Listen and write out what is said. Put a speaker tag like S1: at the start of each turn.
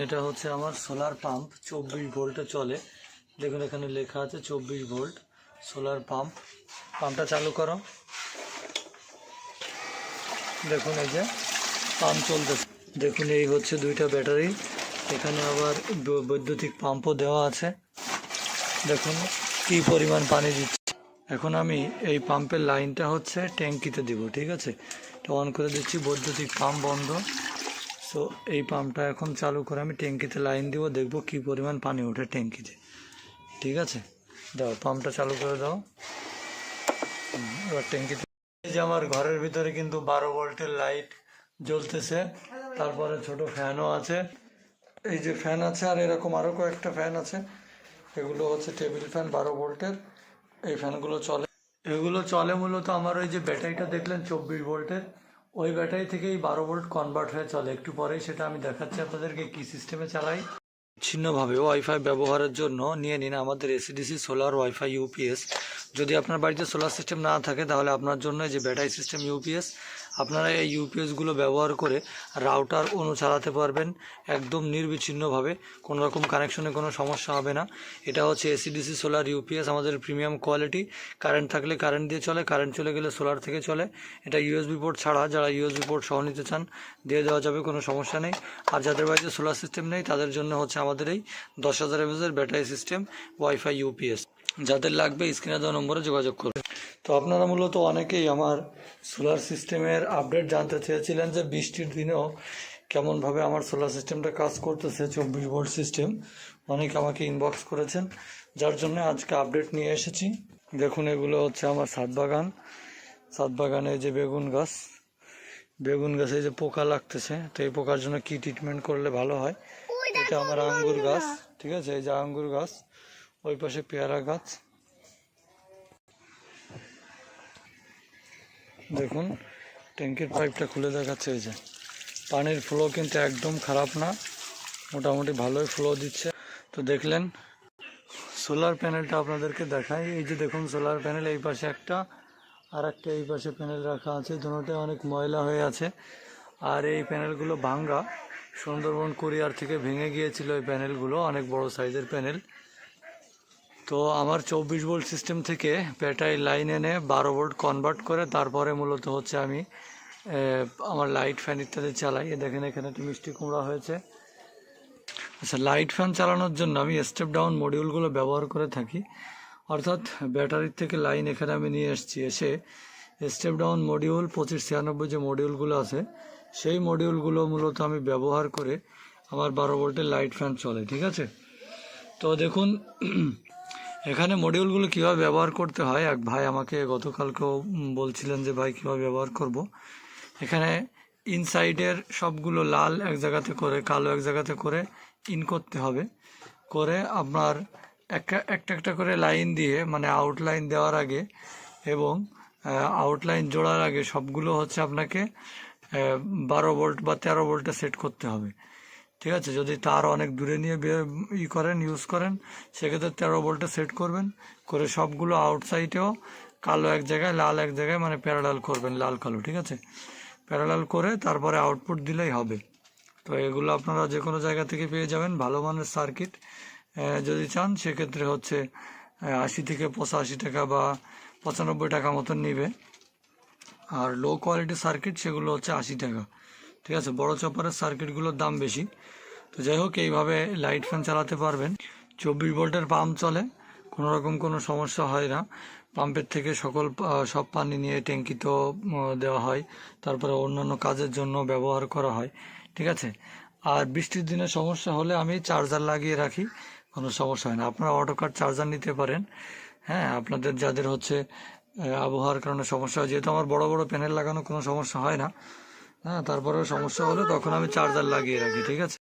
S1: এটা হচ্ছে আমার সোলার পাম্প 24 ভোল্টে চলে। দেখুন এখানে লেখা আছে 24 ভোল্ট সোলার পাম্প। পাম্পটা চালু করো। দেখুন এই যে পাম্প চলতেছে। দেখুন এই হচ্ছে দুইটা ব্যাটারি, এখানে আবার বৈদ্যুতিক পাম্পও দেওয়া আছে। দেখুন কি পরিমাণ পানি দিচ্ছে। এখন আমি এই পাম্পের লাইনটা হচ্ছে ট্যাঙ্কিতে দিব, ঠিক আছে। এটা অন করে দিচ্ছি, বৈদ্যুতিক পাম্প বন্ধ। সো এই পাম্পটা এখন চালু করে আমি ট্যাঙ্কিতে লাইন দিব, দেখব কি পরিমাণ পানি ওঠে ট্যাঙ্কিতে, ঠিক আছে। দাও পাম্পটা চালু করে দাও। এবার ট্যাঙ্কিতে এই যে আমার ঘরের ভিতরে কিন্তু 12 ভোল্টের লাইট জ্বলতেছে, তারপরে ছোট ফ্যানও আছে। এই যে ফ্যান আছে, আর এরকম আরও কয়েকটা ফ্যান আছে। এগুলো হচ্ছে টেবিল ফ্যান 12 ভোল্টের। এই ফ্যানগুলো চলে, এগুলো চলে মূলত আমার ওই যে ব্যাটারিটা দেখলেন 24 ভোল্টের, ওই ব্যাটারি থেকেই 12 ভোল্ট কনভার্ট হয়ে চলে। একটু পরেই সেটা আমি দেখাচ্ছি আপনাদেরকে কি সিস্টেমে চালাই। বিচ্ছিন্নভাবে ওয়াইফাই ব্যবহারের জন্য নিয়ে নিন আমাদের এসিডিসি সোলার ওয়াইফাই ইউপিএস। যদি আপনার বাড়িতে সোলার সিস্টেম না থাকে তাহলে আপনার জন্য যে ব্যাটারি সিস্টেম ইউপিএস, আপনারা এই ইউপিএসগুলো ব্যবহার করে রাউটার অনু চালাতে পারবেন একদম নির্বিচ্ছিন্নভাবে, কোনো রকম কানেকশনে কোনো সমস্যা হবে না। এটা হচ্ছে এসিডিসি সোলার ইউপিএস, আমাদের প্রিমিয়াম কোয়ালিটি। কারেন্ট থাকলে কারেন্ট দিয়ে চলে, কারেন্ট চলে গেলে সোলার থেকে চলে। এটা ইউএসবি পোর্ট ছাড়া, যারা ইউএসবি পোর্ট সহ নিতে চান দিয়ে দেওয়া যাবে, কোনো সমস্যা নেই। আর যাদের বাড়িতে সোলার সিস্টেম নেই তাদের জন্য হচ্ছে আমাদের এই 10,000 mAh battery system wifi UPS. যাদের লাগবে স্ক্রিনে দেওয়া নম্বরে যোগাযোগ করবে। তো আপনারা মূলত অনেকেই আমার সোলার সিস্টেমের আপডেট জানতে চেয়েছিলেন যে বৃষ্টির দিনেও কেমনভাবে আমার সোলার সিস্টেমটা কাজ করতেছে, 24 ভোল্ট সিস্টেম। অনেকে আমাকে ইনবক্স করেছেন, যার জন্য আজকে আপডেট নিয়ে এসেছি। দেখুন এগুলো হচ্ছে আমার ছাদ বাগান। ছাদ বাগানে যে বেগুন গাছে যে পোকা লাগতেছে, তো এই পোকার জন্য কি ট্রিটমেন্ট করলে ভালো হয়। এটা আমার আঙ্গুর গাছ, ঠিক আছে। এই যে আঙ্গুর গাছ, ওই পাশে পেয়ারা গাছ। দেখুন ট্যাঙ্কির পাইপটা খুলে দেখাচ্ছে। এই যে পানির ফ্লো কিন্তু একদম খারাপ না, মোটামুটি ভালোই ফ্লো দিচ্ছে। তো দেখলেন সোলার প্যানেলটা আপনাদেরকে দেখাই। এই যে দেখুন সোলার প্যানেল, এই পাশে একটা আর একটা এই পাশে প্যানেল রাখা আছে, দুটোতে অনেক ময়লা হয়ে আছে। আর এই প্যানেলগুলো ভাঙ্গা, সুন্দরবন কুরিয়ার থেকে ভেঙে গিয়েছিল এই প্যানেলগুলো, অনেক বড় সাইজের প্যানেল। তো আমার 24 ভোল্ট সিস্টেম থেকে ব্যাটারি লাইন এনে 12 ভোল্ট কনভার্ট করে তারপরে মূলত হচ্ছে আমি আমার লাইট ফ্যান ইত্যাদি চালাই। দেখেন এখানে একটা মিষ্টি কুমড়া হয়েছে। আচ্ছা, লাইট ফ্যান চালানোর জন্য আমি স্টেপ ডাউন মডিউলগুলো ব্যবহার করে থাকি। অর্থাৎ ব্যাটারির থেকে লাইন এখানে আমি নিয়ে এসে স্টেপ ডাউন মডিউল 2596 যে মডিউলগুলো আছে, সেই মডিউলগুলো মূলত আমি ব্যবহার করে আমার 12 ভোল্টের লাইট ফ্যান চলে, ঠিক আছে। তো দেখুন এখানে মডিউলগুলো কীভাবে ব্যবহার করতে হয়, এক ভাই আমাকে গতকালকেও বলছিলেন যে ভাই কীভাবে ব্যবহার করব। এখানে ইনসাইডের সবগুলো লাল এক জায়গাতে করে, কালো এক জায়গাতে করে ইন করতে হবে। করে আপনার একটা একটা করে লাইন দিয়ে, মানে আউটলাইন দেওয়ার আগে এবং আউটলাইন জোড়ার আগে সবগুলো হচ্ছে আপনাকে 12 ভোল্ট বা 13 ভোল্টে সেট করতে হবে, ঠিক আছে। যদি তার অনেক দূরে নিয়ে ইউজ করেন সেক্ষেত্রে 13 ভোল্টে সেট করবেন। করে সবগুলো আউটসাইডেও কালো এক জায়গায় লাল এক জায়গায়, মানে প্যারালাল করবেন, লাল কালো, ঠিক আছে। প্যারালাল করে তারপরে আউটপুট দিলেই হবে। তো এগুলো আপনারা যে কোনো জায়গা থেকে পেয়ে যাবেন। ভালো মানের সার্কিট যদি চান সেক্ষেত্রে হচ্ছে 80 থেকে 85 টাকা বা 95 টাকা মতন নিবে। আর লো কোয়ালিটি সার্কিট সেগুলো হচ্ছে 80 টাকা, ঠিক আছে। বড় চপারের সার্কিটগুলোর দাম বেশি। তো যাই হোক, এইভাবে লাইট ফ্যান চালাতে পারবেন। 24 ভোল্টের পাম্প চলে, কোনো রকম কোনো সমস্যা হয় না। পাম্পের থেকে সব পানি নিয়ে ট্যাঙ্কিতেও দেওয়া হয়, তারপরে অন্যান্য কাজের জন্য ব্যবহার করা হয়, ঠিক আছে। আর বৃষ্টির দিনে সমস্যা হলে আমি চার্জার লাগিয়ে রাখি, কোনো সমস্যা হয় না। আপনারা অটোকার চার্জার নিতে পারেন, হ্যাঁ। আপনাদের যাদের হচ্ছে আবহাওয়ার কারণে সমস্যা হয়, যেহেতু আমার বড় বড় প্যানেল লাগানো, কোনো সমস্যা হয় না, হ্যাঁ। তারপরেও সমস্যা হলে তখন আমি চার্জার লাগিয়ে রাখি, ঠিক আছে।